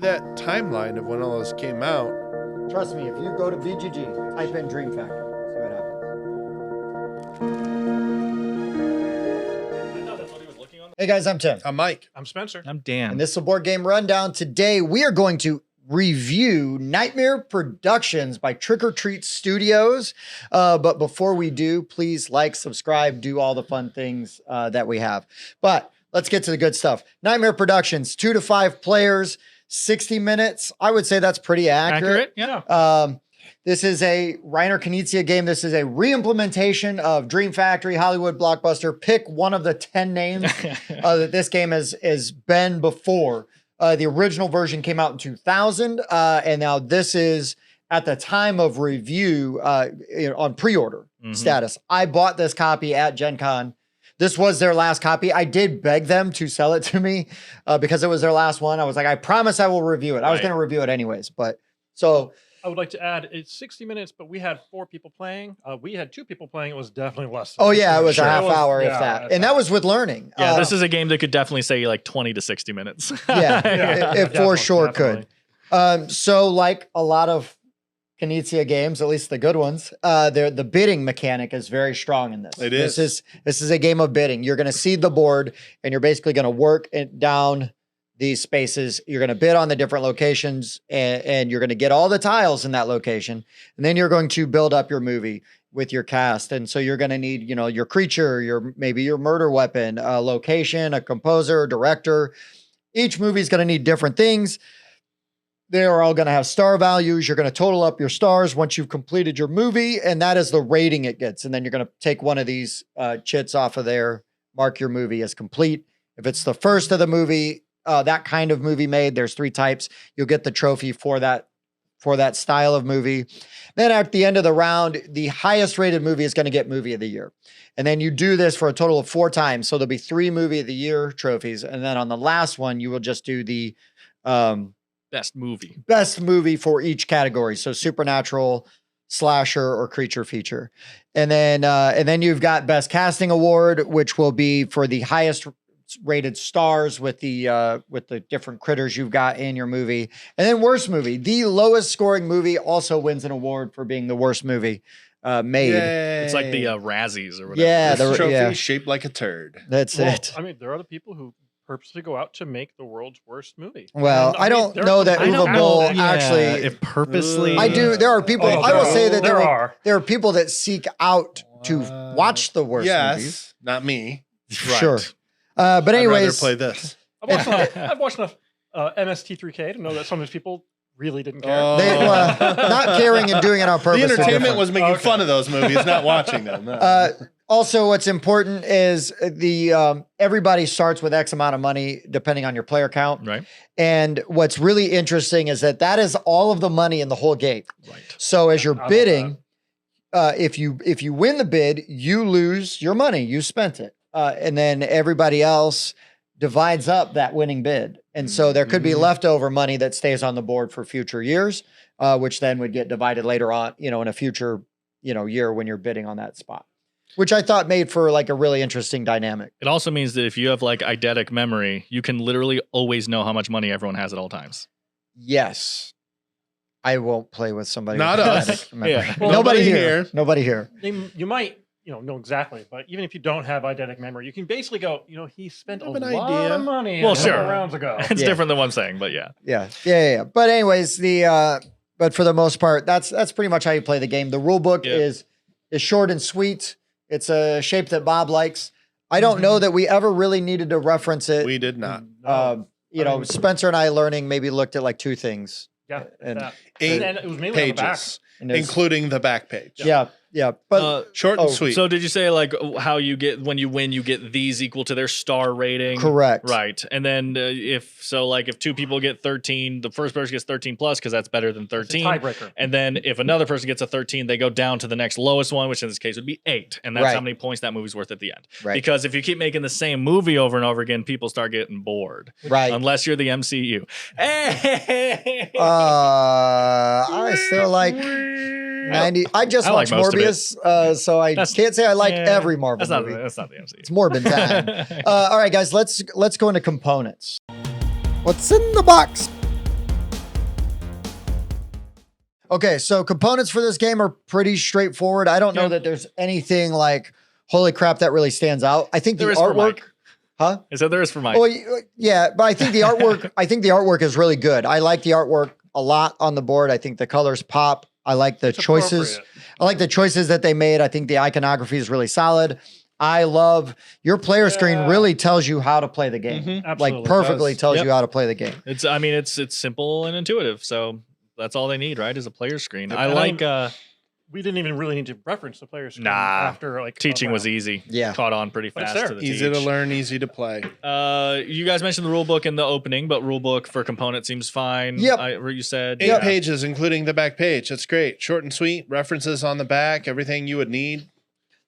That timeline of when all this came out. Trust me, if you go to VGG, type in Dream Factory, see what happens. Hey guys, I'm Tim. I'm Mike. I'm Spencer. I'm Dan. And this is the Board Game Rundown. Today we are going to review Nightmare Productions by Trick or Treat Studios. But before we do, please like, subscribe, do all the fun things that we have. But let's get to the good stuff. Nightmare Productions, 2 to 5 players, 60 minutes. I would say that's pretty accurate. Yeah. This is a Reiner Knizia game. This is a re-implementation of Dream Factory, Hollywood blockbuster. Pick one of the 10 names that this game has been before. The original version came out in 2000, and now this is at the time of review on pre-order status. I bought this copy at Gen Con. This was their last copy. I did beg them to sell it to me because it was their last one. I was like, I promise I will review it. I was going to review it anyways, but so. I would like to add, it's 60 minutes, but we had 4 people playing. We had 2 people playing. It was definitely less. Oh yeah, it was a half hour, if that. And that was with learning. Yeah, this is a game that could definitely say like 20 to 60 minutes. It for sure could. So like a lot of Knizia games, at least the good ones, the bidding mechanic is very strong in this. It is. This is a game of bidding. You're going to seed the board, and you're basically going to work it down these spaces. You're going to bid on the different locations, and you're going to get all the tiles in that location, and then you're going to build up your movie with your cast. And so you're going to need, your creature, maybe your murder weapon, a location, a composer, director. Each movie is going to need different things. They are all going to have star values. You're going to total up your stars once you've completed your movie, and that is the rating it gets. And then you're going to take one of these chits off of there, mark your movie as complete. If it's the first of the movie, that kind of movie made, there's 3 types. You'll get the trophy for that style of movie. Then at the end of the round, the highest rated movie is going to get Movie of the Year. And then you do this for a total of 4 times. So there'll be 3 Movie of the Year trophies. And then on the last one, you will just do the Best movie for each category. So supernatural, slasher, or creature feature. And then you've got Best Casting Award, which will be for the highest rated stars with the different critters you've got in your movie. And then worst movie. The lowest scoring movie also wins an award for being the worst movie made. Yay. It's like the Razzies or whatever. Yeah, This trophy shaped like a turd. That's it. I mean, there are the people who purposely go out to make the world's worst movie. Well, I don't know that Uwe Boll actually. If purposely. I do. There are people. I will say that there are people that seek out to watch the worst movies. Not me. Sure. But anyways, I'd rather play this. I've watched enough MST3K to know that some of these people really didn't care. They, not caring and doing it on purpose. The entertainment was making fun of those movies, not watching them. No. Also, what's important is everybody starts with X amount of money depending on your player count. Right. And what's really interesting is that is all of the money in the whole game. Right. So as you're bidding, if you win the bid, you lose your money. You spent it. And then everybody else divides up that winning bid. And so there could be leftover money that stays on the board for future years, which then would get divided later on, in a future, year when you're bidding on that spot, which I thought made for like a really interesting dynamic. It also means that if you have like eidetic memory, you can literally always know how much money everyone has at all times. Yes. I won't play with somebody. Not with us. memory. Yeah. Well, Nobody here. Nobody here. You might, know exactly, but even if you don't have eidetic memory, you can basically go, he spent a lot of money Well, a couple sure. rounds ago. It's different than what I'm saying, but yeah. Yeah. But anyways, but for the most part, that's pretty much how you play the game. The rule book is short and sweet. It's a shape that Bob likes. I don't know that we ever really needed to reference it. We did not. Spencer and I maybe looked at like 2 things. Yeah. And 8 and it was mainly pages, on the back. including the back page. Yeah. But Short and sweet. So did you say like how you get when you win, you get these equal to their star rating? Correct. Right. And then if 2 people get 13, the first person gets 13 plus because that's better than 13. Tiebreaker. And then if another person gets a 13, they go down to the next lowest one, which in this case would be 8. And that's how many points that movie's worth at the end. Right. Because if you keep making the same movie over and over again, people start getting bored. Right. Unless you're the MCU. Hey! I still like 90. I just I like watched most of it. Morbius, so I can't say I like every Marvel movie. That's not the MCU. It's Morbid time. All right, guys, let's go into components. What's in the box? Okay, so components for this game are pretty straightforward. I don't know that there's anything like, holy crap, that really stands out. I think the There is for artwork, Mike. huh? I said there is for Mike. Well, yeah, but I think the artwork, is really good. I like the artwork a lot on the board. I think the colors pop. I like the It's choices. appropriate. I like the choices that they made. I think the iconography is really solid. I love your player screen really tells you how to play the game. Mhm. Absolutely. Like perfectly does. tells Yep. you how to play the game. It's it's simple and intuitive. So that's all they need, right? Is a player screen. I And like We didn't even really need to reference the player screen Nah. after like teaching a was round. easy. Yeah. Caught on pretty But it's fast there. to the Easy to teach. learn, easy to play. You guys mentioned the rule book in the opening, but rule book for component seems fine. Yep. You said 8 pages, including the back page. That's great. Short and sweet. References on the back. Everything you would need.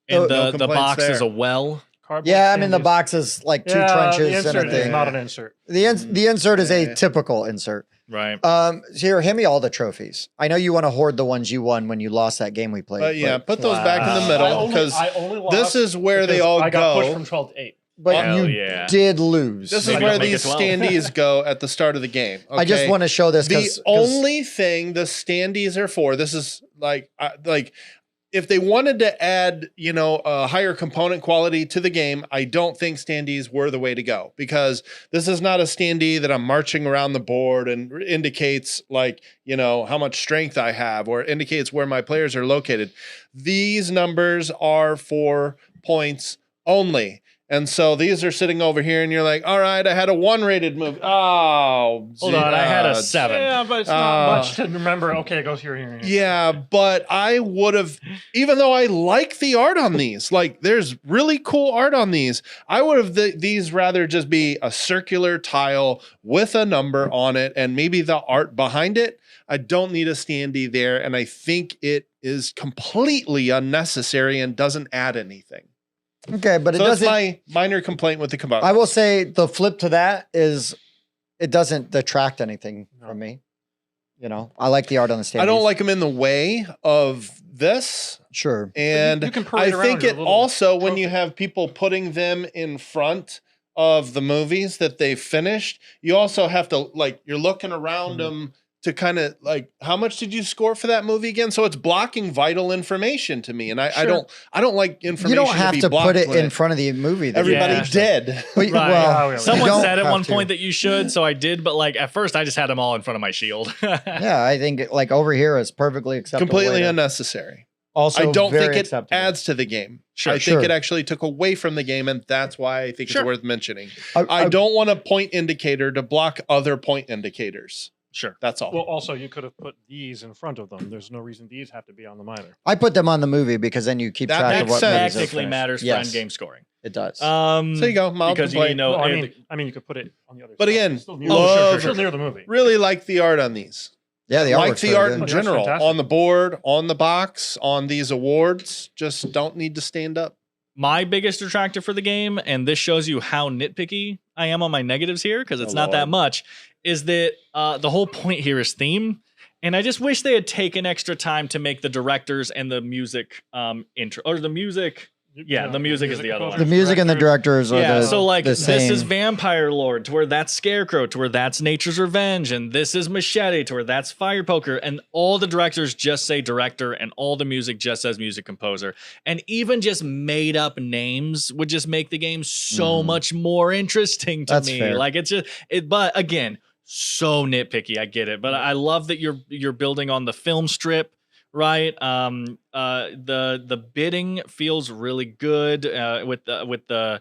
And No the complaints box is there. a well. Cardboard Yeah, I mean the candies. box is like two Yeah, the trenches and insert a is thing. not an insert. The insert is a Yeah. typical insert. Right. So here, hand me all the trophies. I know you want to hoard the ones you won when you lost that game we played. But yeah, put those back in the middle because I only lost this is where they because all I got pushed go. from 12 to 8. but Hell you yeah. did lose. This is Maybe where I'll make these it 12. standees go at the start of the game. I just okay? want to show this The because only thing the standees are for. This is like if they wanted to add, a higher component quality to the game, I don't think standees were the way to go because this is not a standee that I'm marching around the board and indicates how much strength I have or indicates where my players are located. These numbers are for points only. And so these are sitting over here and you're like, all right, I had a 1 rated move. Oh, Hold on, I had a 7. Yeah, but it's not much to remember. Okay, it goes here, here, here. Yeah, but I would have, even though I like the art on these, like there's really cool art on these, I would have these rather just be a circular tile with a number on it and maybe the art behind it. I don't need a standee there, and I think it is completely unnecessary and doesn't add anything. okay, but it So that's doesn't. my minor complaint with the component. I will say the flip to that is it doesn't detract anything from me. I like the art on the stand. I don't like them in the way of this. Sure. And you can parade I around think your it little also, when trophy. you have people putting them in front of the movies that they've finished, you also have to you're looking around them to kind of how much did you score for that movie again? So it's blocking vital information to me, and I don't like information. You don't have be to put blocked it when in front of the movie. that you Everybody Yeah. watched. dead. Well, Right. Yeah, Someone you don't said at have one to. point that you should, so I did, but at first I just had them all in front of my shield. Yeah, I think over here is perfectly acceptable. Completely way to- unnecessary. Also, I don't think very it acceptable. adds to the game. Sure, I think sure. it actually took away from the game, and that's why I think Sure. it's worth mentioning. I I don't want a point indicator to block other point indicators. Sure. That's all. Well, also, you could have put these in front of them. There's no reason these have to be on them either. I put them on the movie because then you keep That track of makes what sense. movies are Technically finished. matters for Yes, end game scoring. it does. So you go, mild because complaint. you know, No, it- I mean, you could put it on the other But side. again, It's still near, love- still near the movie. Really like the art on these. yeah, the Like artwork's the really art good. in Oh, that's general. fantastic. On the board, on the box, on these awards. Just don't need to stand up. my biggest detractor for the game, and this shows you how nitpicky I am on my negatives here, because it's Oh, not that Lord. much, is that the whole point here is theme. And I just wish they had taken extra time to make the directors and the music intro, or the music. Yeah, the music is the other one. The music and the directors are Yeah, the, so the this same. is Vampire Lord, to where that's Scarecrow, to where that's Nature's Revenge, and this is Machete, to where that's Fire Poker, and all the directors just say director, and all the music just says music composer, and even just made up names would just make the game so much more interesting to That's me. fair. It's just but again, so nitpicky. I get it, but I love that you're building on the film strip. Right. The bidding feels really good with the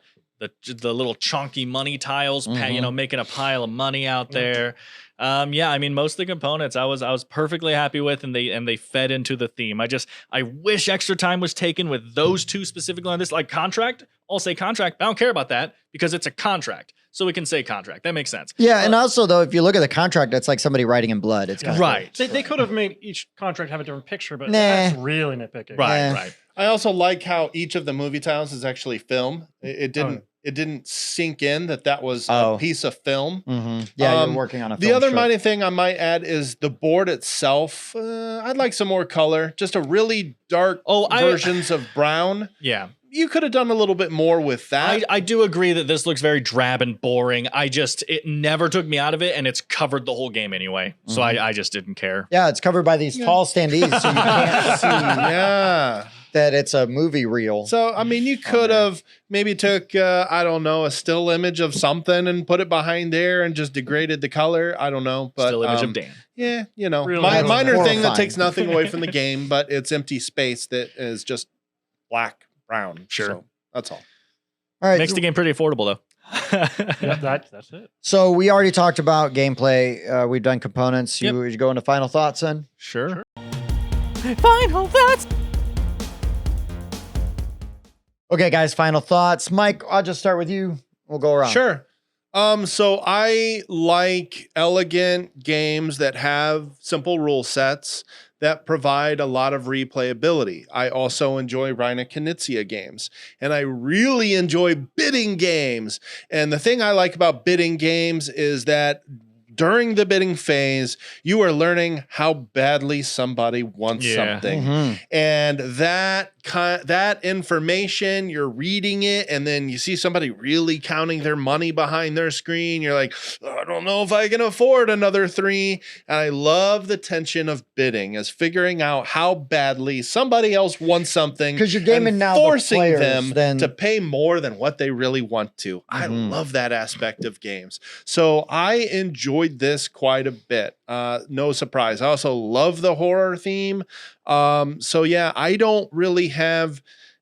little chunky money tiles, making a pile of money out there. Yeah, I mean, most of the components I was perfectly happy with, and they fed into the theme. I wish extra time was taken with those two specifically on this, like contract. I'll say contract. I don't care about that because it's a contract, so we can say contract. That makes sense. Yeah, and also though, if you look at the contract, it's like somebody writing in blood. It's kind of Right. They could have made each contract have a different picture, but Nah. that's really nitpicking. Right. Yeah. Right. I also like how each of the movie tiles is actually film. It didn't sink in that was Oh. a piece of film. Yeah, Um, you're working on a. The film other strip. minor thing I might add is the board itself. I'd like some more color. Just a really dark Oh, versions of brown. Yeah. you could have done a little bit more with that. I do agree that this looks very drab and boring. It never took me out of it, and it's covered the whole game anyway. So I just didn't care. Yeah, it's covered by these tall standees, so you can't see Yeah. that it's a movie reel. So, I mean, you could have maybe took, I don't know, a still image of something and put it behind there and just degraded the color. I don't know. But Still image of Dan. yeah, you know, Really minor thing that horrifying. takes nothing away from the game, but it's empty space that is just black, brown. Sure. So that's all. All right. Makes the game pretty affordable, though. Yeah, that's it. So we already talked about gameplay. We've done components. Yep. You go into final thoughts then? Sure. Final thoughts. Okay, guys, final thoughts. Mike, I'll just start with you. We'll go around. Sure. So I like elegant games that have simple rule sets that provide a lot of replayability. I also enjoy Reina Knizia games, and I really enjoy bidding games. And the thing I like about bidding games is that during the bidding phase, you are learning how badly somebody wants something. Mhm. And that information, you're reading it, and then you see somebody really counting their money behind their screen. You're like, I don't know if I can afford another 3. And I love the tension of bidding, as figuring out how badly somebody else wants something, 'Cause you're gaming and now the forcing players, them then- to pay more than what they really want to. I Mhm. love that aspect of games. So I enjoyed this quite a bit. No surprise. I also love the horror theme. So yeah, I don't really have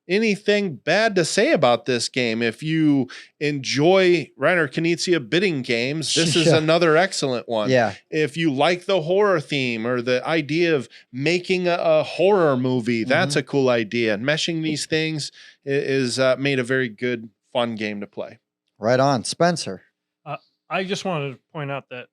anything bad to say about this game. If you enjoy Reiner Knizia bidding games, this is Yeah. another excellent one. Yeah. If you like the horror theme or the idea of making a horror movie, that's a cool idea. And meshing these things is made a very good, fun game to play. Right on. Spencer. I just wanted to point out that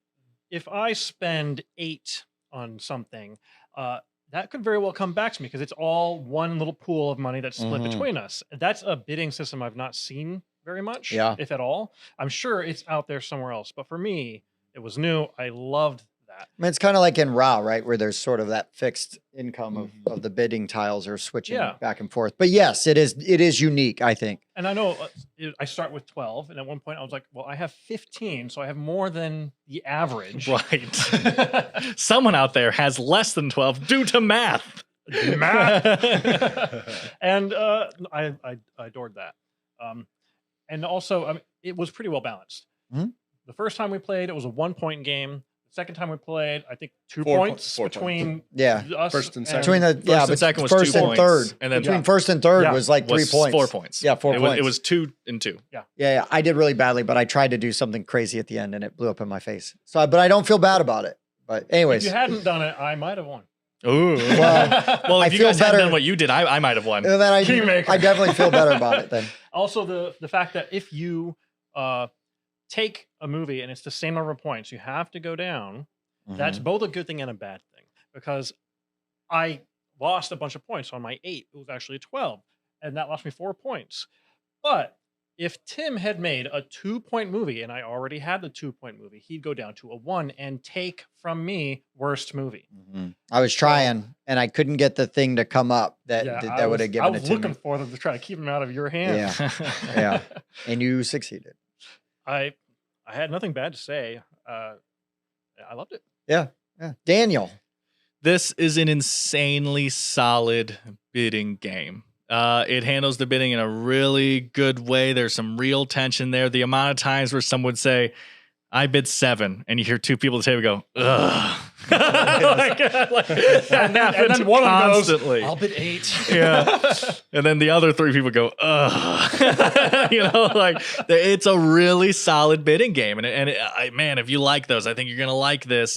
if I spend 8 on something, that could very well come back to me because it's all one little pool of money that's split Mhm. between us. That's a bidding system I've not seen very much, Yeah. if at all. I'm sure it's out there somewhere else, but for me, it was new. I loved that. I mean, it's kind of like in RAW, right? Where there's sort of that fixed income of the bidding tiles are switching Yeah. back and forth. But yes, it is unique, I think. And I know I start with 12, and at one point I was like, well, I have 15, so I have more than the average. Right. Someone out there has less than 12 due to math. And I adored that. And also, I mean, it was pretty well balanced. Mhm. The first time we played, it was a 1-point game. The second time we played, I think 2 4 points points. between Yeah. us First and second. Between the First and second was first 2 and points, third. and then Between first and third Yeah. was like 3 was points. 4 points. Yeah, 4 points. It was 2 and 2. Yeah, I did really badly, but I tried to do something crazy at the end and it blew up in my face. So, but I don't feel bad about it. But If anyways, you hadn't done it, I might have won. Ooh. Well, I if you feel guys hadn't better- done what you did, I might have won. and then Kingmaker. I definitely feel better about it then. Also, the fact that if you take a movie and it's the same number of points, you have to go down. That's both a good thing and a bad thing because I lost a bunch of points on my 8. It was actually 12, and that lost me 4 points. But if Tim had made a 2-point movie and I already had the 2-point movie, he'd go down to a 1 and take from me worst movie. I was trying and I couldn't get the thing to come up that would have I given was it to looking me. for them to try to keep him out of your hands. Yeah, and you succeeded. I had nothing bad to say. I loved it. Yeah. Daniel. This is an insanely solid bidding game. It handles the bidding in a really good way. There's some real tension there. The amount of times where someone would say, I bid 7, and you hear 2 people at the table go, ugh. that And happens then one of them constantly. goes, I'll bid 8. Yeah. And then the other 3 people go, ugh. It's a really solid bidding game. Man, if you like those, I think you're going to like this.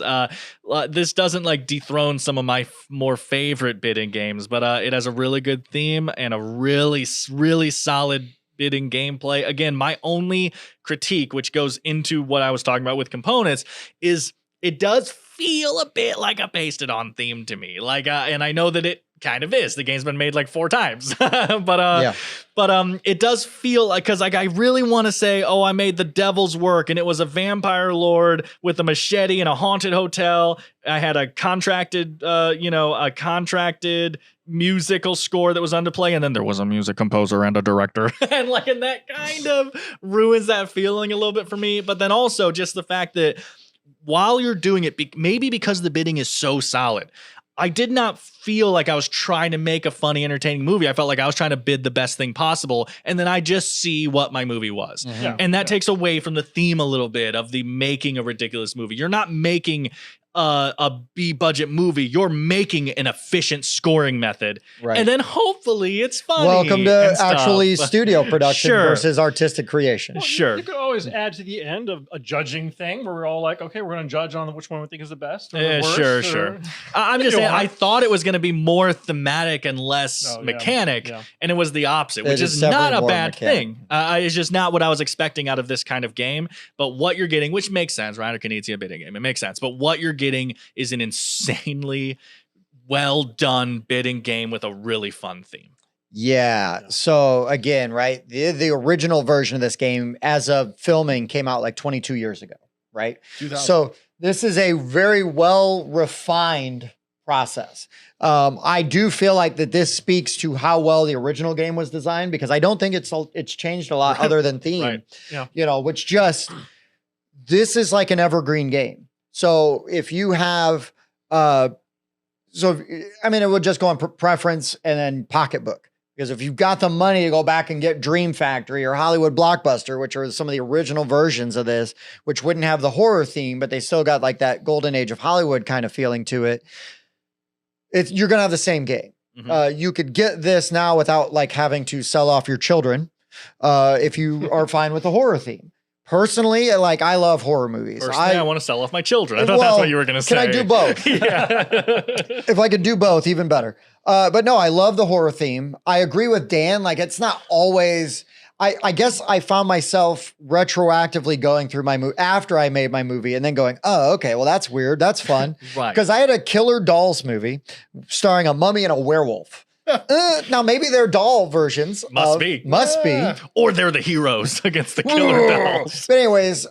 This doesn't dethrone some of my more favorite bidding games, but it has a really good theme and a really, really solid bidding gameplay. Again, my only critique, which goes into what I was talking about with components, is it does feel a bit like a pasted on theme to me. And I know that it kind of is. The game's been made 4 times, but it does feel like, because I really want to say, oh, I made the devil's work, and it was a vampire lord with a machete in a haunted hotel. I had a contracted musical score that was on to play, and then there was a music composer and a director, and that kind of ruins that feeling a little bit for me. But then also just the fact that while you're doing it, maybe because the bidding is so solid, I did not feel like I was trying to make a funny, entertaining movie. I felt like I was trying to bid the best thing possible, and then I just see what my movie was. Yeah. And that takes away from the theme a little bit of the making a ridiculous movie. You're not making a B budget movie. You're making an efficient scoring method. Right. And then hopefully it's funny. Welcome to and stuff. actually studio production Sure. versus artistic creation. Well, Sure. You could always add to the end of a judging thing where we're all like, okay, we're going to judge on which one we think is the best. Or the worst, Sure. I'm just You saying, know, I thought it was going to be more thematic and less Oh, yeah. mechanic, Yeah. and it was the opposite, It which is is not definitely a more bad mechanic. thing. It's just not what I was expecting out of this kind of game. But what you're getting, which makes sense, Reiner Knizia bidding game, it makes sense. But what you're getting is an insanely well done bidding game with a really fun theme. Yeah. So again, right, the original version of this game as of filming came out like 22 years ago, right? 2000. So this is a very well refined process. I do feel like that this speaks to how well the original game was designed, because I don't think it's changed a lot other than theme. Right. Yeah. Which just, this is like an evergreen game. So if you have it would just go on preference and then pocketbook. Because if you've got the money to go back and get Dream Factory or Hollywood Blockbuster, which are some of the original versions of this, which wouldn't have the horror theme, but they still got like that golden age of Hollywood kind of feeling to it, you're going to have the same game. Mhm. You could get this now without like having to sell off your children if you are fine with the horror theme. Personally, like I love horror movies. Personally, I want to sell off my children. I thought Well, that's what you were going to say. Can I do both? Yeah. If I could do both, even better. But no, I love the horror theme. I agree with Dan. Like it's not always. I guess I found myself retroactively going through my movie after I made my movie and then going, oh, okay, well that's weird. That's fun. Right. Because I had a Killer Dolls movie starring a mummy and a werewolf. Now maybe they're doll versions. Must be. Must be. Or they're the heroes against the killer dolls. But anyways,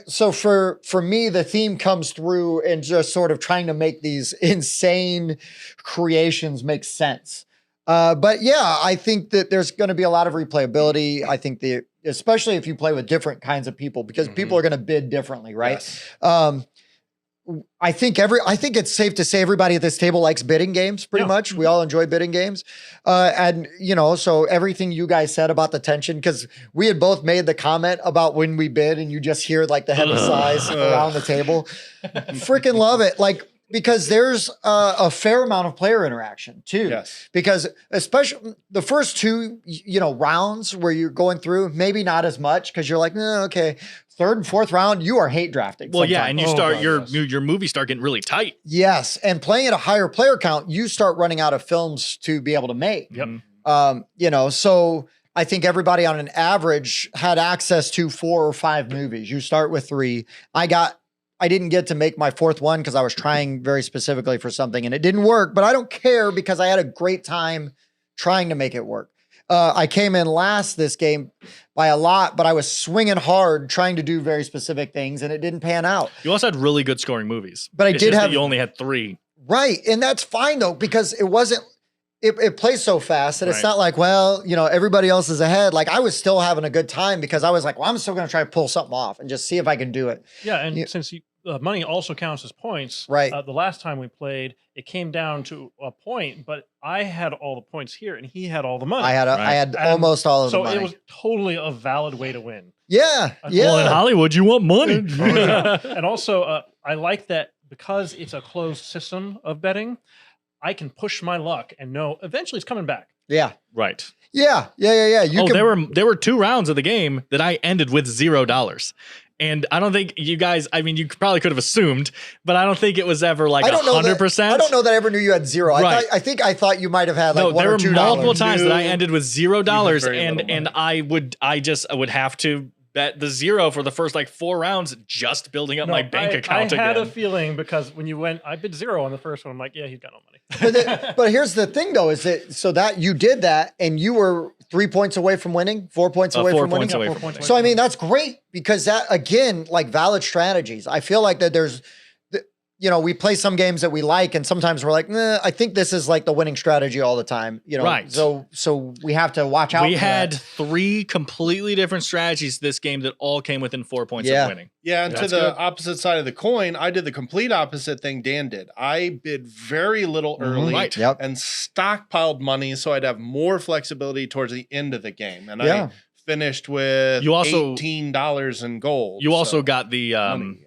so for me, the theme comes through and just sort of trying to make these insane creations make sense. But yeah, I think that there's going to be a lot of replayability. I think especially if you play with different kinds of people, because people are going to bid differently, right? Yes. I think it's safe to say everybody at this table likes bidding games pretty much. We all enjoy bidding games. And so everything you guys said about the tension, because we had both made the comment about when we bid and you just hear like the heavy sighs around the table. Freaking love it. Like, because there's a fair amount of player interaction too. Yes. Because especially the first two, rounds where you're going through, maybe not as much because you're like, okay. Third and fourth round, you are hate drafting. Well, yeah, sometimes. and you start your movies start getting really tight. Yes, and playing at a higher player count, you start running out of films to be able to make. Yep. So I think everybody on an average had access to 4 or 5 movies. You start with 3. I didn't get to make my 4th one because I was trying very specifically for something and it didn't work, but I don't care because I had a great time trying to make it work. I came in last this game by a lot, but I was swinging hard trying to do very specific things and it didn't pan out. You also had really good scoring movies. But I It's did just that have- you only had 3. Right. And that's fine though, because it wasn't, it plays so fast that it's Right. not like, well, everybody else is ahead. Like I was still having a good time because I was like, well, I'm still going to try to pull something off and just see if I can do it. Yeah, and Yeah. since money also counts as points, Right. The last time we played, it came down to a point, but I had all the points here, and he had all the money. I had And almost all of the so money. it was totally a valid way to win. Yeah. Yeah. Well, in Hollywood, you want money. And also, I like that because it's a closed system of betting, I can push my luck and know eventually it's coming back. yeah. Right. Yeah. You can, there were 2 rounds of the game that I ended with $0. And I don't think you guys, you probably could have assumed, but I don't think it was ever like I don't know that- 100%. I don't know that I ever knew you had 0. Right. I thought you might have had like No, 1 there or were $2. multiple times that I No. ended with $0, very little and I would have to bet the 0 for the first like 4 rounds, just building up my bank account I had a again. feeling because when you went, I bid 0 on the first one. I'm like, yeah, he's got no money. But here's the thing though, is that you did that and you were 3 points away from winning, 4 points away 4 from winning. points away Yeah, from 4 points winning. away. So I mean that's great because that again, like valid strategies. I feel like that we play some games that we like, and sometimes we're like, nah, I think this is like the winning strategy all the time. Right. So we have to watch out. We for had that. 3 completely different strategies this game that all came within 4 points Yeah. of winning. Yeah, and to That's the good. opposite side of the coin, I did the complete opposite thing Dan did. I bid very little early Right. Yep. and stockpiled money so I'd have more flexibility towards the end of the game. And Yeah. I finished with You also- $18 in gold. You also so got the money.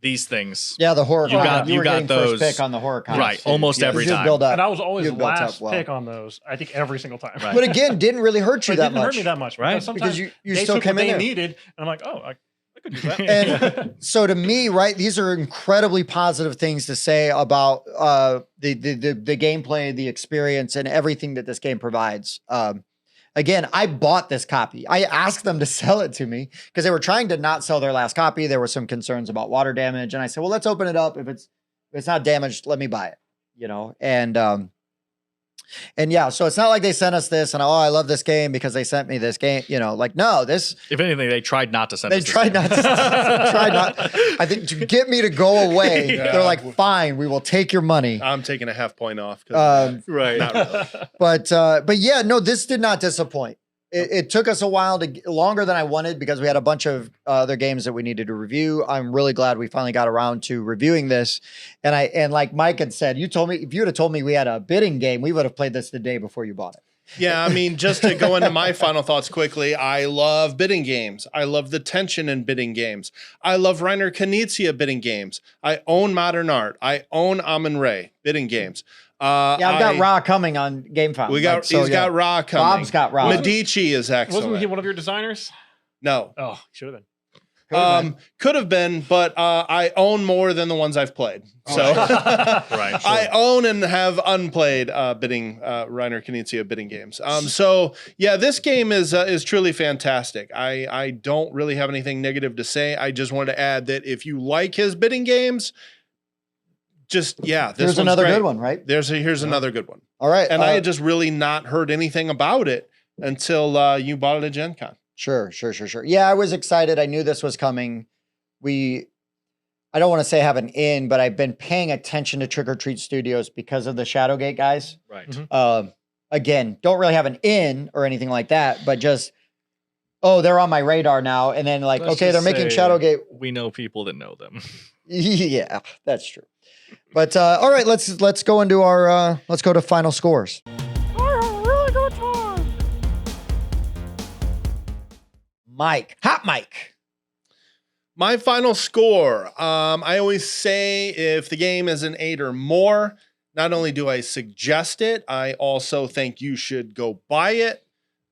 these things. Yeah, the horror. You got- you you were got getting those- first pick on the horror con. Right, almost every You'd time. build up. And I was always You built up last well. pick on those. I think every single time. Right. But again, didn't really hurt you It that didn't hurt much. me that much, Right. Because sometimes because you they still took came what in they there. needed, and I'm like, oh, I could do that. And so to me, right, these are incredibly positive things to say about the gameplay, the experience, and everything that this game provides. Again, I bought this copy. I asked them to sell it to me because they were trying to not sell their last copy. There were some concerns about water damage, and I said, "Well, let's open it up. If it's not damaged, let me buy it." And yeah, so it's not like they sent us this and I love this game because they sent me this game. Like no, this If anything, they tried not to send they us this tried game. not to tried not. I think to get me to go away, Yeah. they're like, "Fine, we will take your money." I'm taking a half point off. 'Cause Um, Right. Not really. But yeah, no, this did not disappoint. It took us a while longer than I wanted because we had a bunch of other games that we needed to review. I'm really glad we finally got around to reviewing this. And like Mike had said, if you would have told me we had a bidding game, we would have played this the day before you bought it. Yeah, I mean, just to go into my final thoughts quickly, I love bidding games. I love the tension in bidding games. I love Reiner Knizia bidding games. I own Modern Art. I own Amun-Re bidding games. Yeah, I've got Ra coming on GameFound. He's got Ra coming. Bob's got Ra. Medici is excellent. Wasn't he one of your designers? No. Oh, should have been. Could have been, but I own more than the ones I've played. So Right. I own and have unplayed bidding Reiner Knizia bidding games. So yeah, this game is truly fantastic. I don't really have anything negative to say. I just wanted to add that if you like his bidding games, this Here's one's another great. good one, right? Here's another good one. All right. And I had just really not heard anything about it until you bought it at Gen Con. Sure. Yeah, I was excited. I knew this was coming. I don't want to say have an in, but I've been paying attention to Trick or Treat Studios because of the Shadowgate guys. Right. Mhm. Again, don't really have an in or anything like that, but just, they're on my radar now. And then like, Let's okay, they're just making say Shadowgate. We know people that know them. Yeah, that's true. But all right, let's go into our let's go to final scores. Hot Mike. My final score. I always say if the game is an 8 or more, not only do I suggest it, I also think you should go buy it.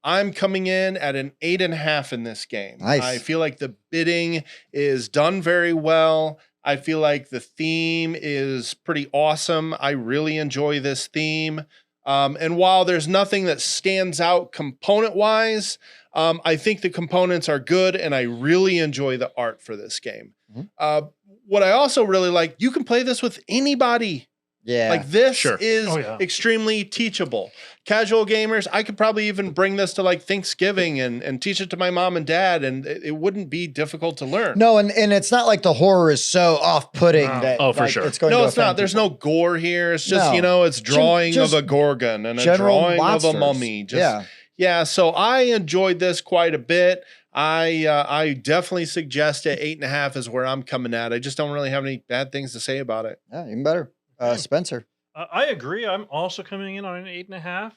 I'm coming in at an 8.5 in this game. Nice. I feel like the bidding is done very well. I feel like the theme is pretty awesome. I really enjoy this theme. And while there's nothing that stands out component-wise, I think the components are good, and I really enjoy the art for this game. Mhm. What I also really like, you can play this with anybody. Yeah. Like this Sure. is Oh, yeah. extremely teachable. Casual gamers, I could probably even bring this to like Thanksgiving and teach it to my mom and dad, and it wouldn't be difficult to learn. No, and it's not like the horror is so off-putting No. that Oh, for like, sure. it's going No, to it's not. offend There's people. no gore here. It's just, No. it's drawing just of a Gorgon and a General drawing monsters. of a mummy. Just, yeah. Yeah, so I enjoyed this quite a bit. I definitely suggest it. 8.5 is where I'm coming at. I just don't really have any bad things to say about it. Yeah, even better. Spencer. I agree. I'm also coming in on an 8.5,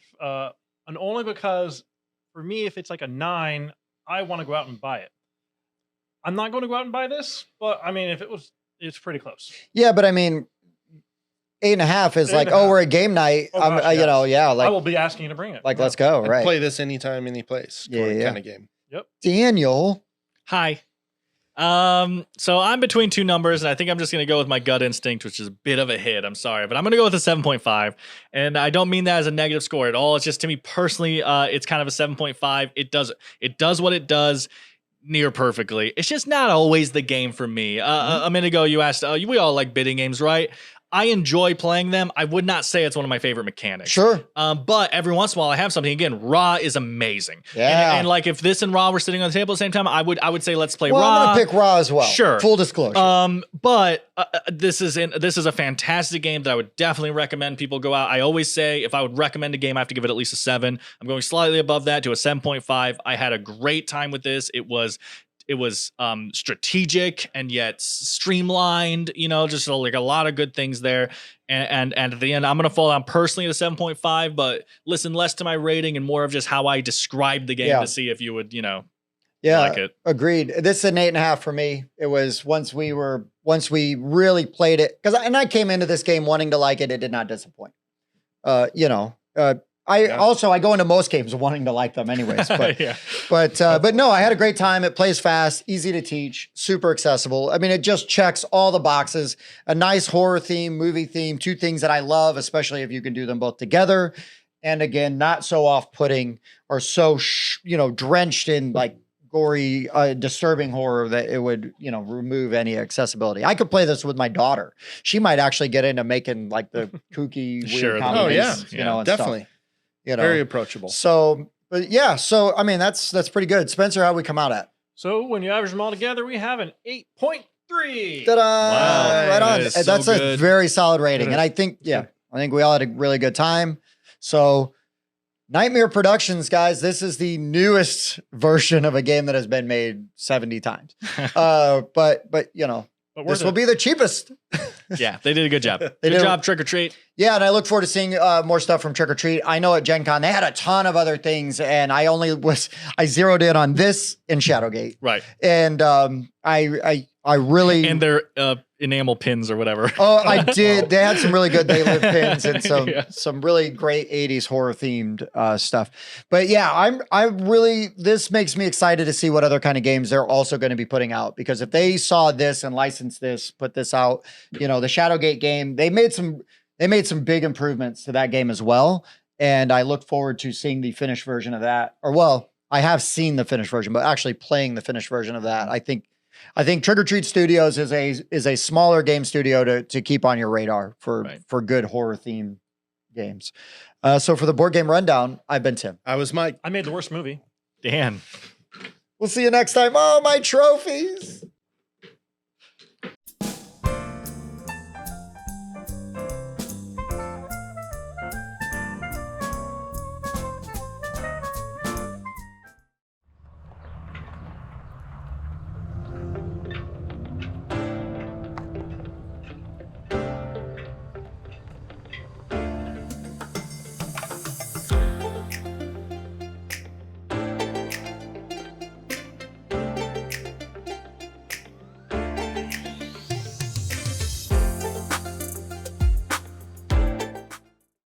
and only because for me, if it's like a 9, I want to go out and buy it. I'm not going to go out and buy this, but I mean, if it's pretty close. Yeah, but I mean, 8.5 is like, 8.5. we're at game night. Oh, gosh, yeah, I like, will be asking you to bring it. let's go, I'd right? play this anytime, any place. Yeah. Kind of game. Daniel. Hi. So I'm between two numbers, and I think I'm just going to go with my gut instinct, which is a bit of a hit. I'm sorry, but I'm going to go with a 7.5. And I don't mean that as a negative score at all. It's just, to me personally, it's kind of a 7.5. It does what it does near perfectly. It's just not always the game for me. A minute ago, you asked, we all like bidding games, right? I enjoy playing them. I would not say it's one of my favorite mechanics. Sure. But every once in a while I have something. Again, Ra is amazing. Yeah. And like if this and Ra were sitting on the table at the same time, I would say let's play Well, Ra. I'm gonna pick Raw as well. Sure. Full disclosure. But this is a fantastic game that I would definitely recommend people go out. I always say if I would recommend a game, I have to give it at least a 7. I'm going slightly above that to a 7.5. I had a great time with this. It was strategic and yet streamlined, just like a lot of good things there. And at the end, I'm going to fall down personally to 7.5, but listen less to my rating and more of just how I described the game to see if you would, like it. Agreed. This is an 8.5 for me. It was once we really played it, I came into this game wanting to like it. It did not disappoint. I go into most games wanting to like them anyways, but Yeah. but no, I had a great time. It plays fast, easy to teach, super accessible. I mean, it just checks all the boxes. A nice horror theme, movie theme, 2 things that I love, especially if you can do them both together. And again, not so off-putting or so drenched in like gory, disturbing horror that it would, remove any accessibility. I could play this with my daughter. She might actually get into making like the kooky, weird Sure, comedies, oh, and definitely. stuff. Very approachable. So, but yeah, so I mean, that's pretty good. Spencer, how we come out at? So when you average them all together, we have an 8.3. Ta-da! Wow, Right on. that is so That's a good. very solid rating, It and is. I think we all had a really good time. So, Nightmare Productions, guys, this is the newest version of a game that has been made 70 times. But But this worth will it. be the cheapest. Yeah, they did a good job. They Good did. job, Trick or Treat. Yeah, and I look forward to seeing more stuff from Trick or Treat. I know at Gen Con they had a ton of other things, and I zeroed in on this in Shadowgate, Right. and I really And their enamel pins or whatever. Oh, I did. They had some really good They Live pins and Yeah. some really great 80s horror themed stuff. But yeah, this makes me excited to see what other kind of games they're also going to be putting out, because if they saw this and licensed this, put this out, the Shadowgate game, they made some big improvements to that game as well. And I look forward to seeing the finished version of that. Or well, I have seen the finished version, but actually playing the finished version of that. I think Trick or Treat Studios is a smaller game studio to keep on your radar for good horror themed games. So for the board game rundown, I've been Tim. I was Mike. I made the worst movie. Dan. We'll see you next time. Oh, my trophies.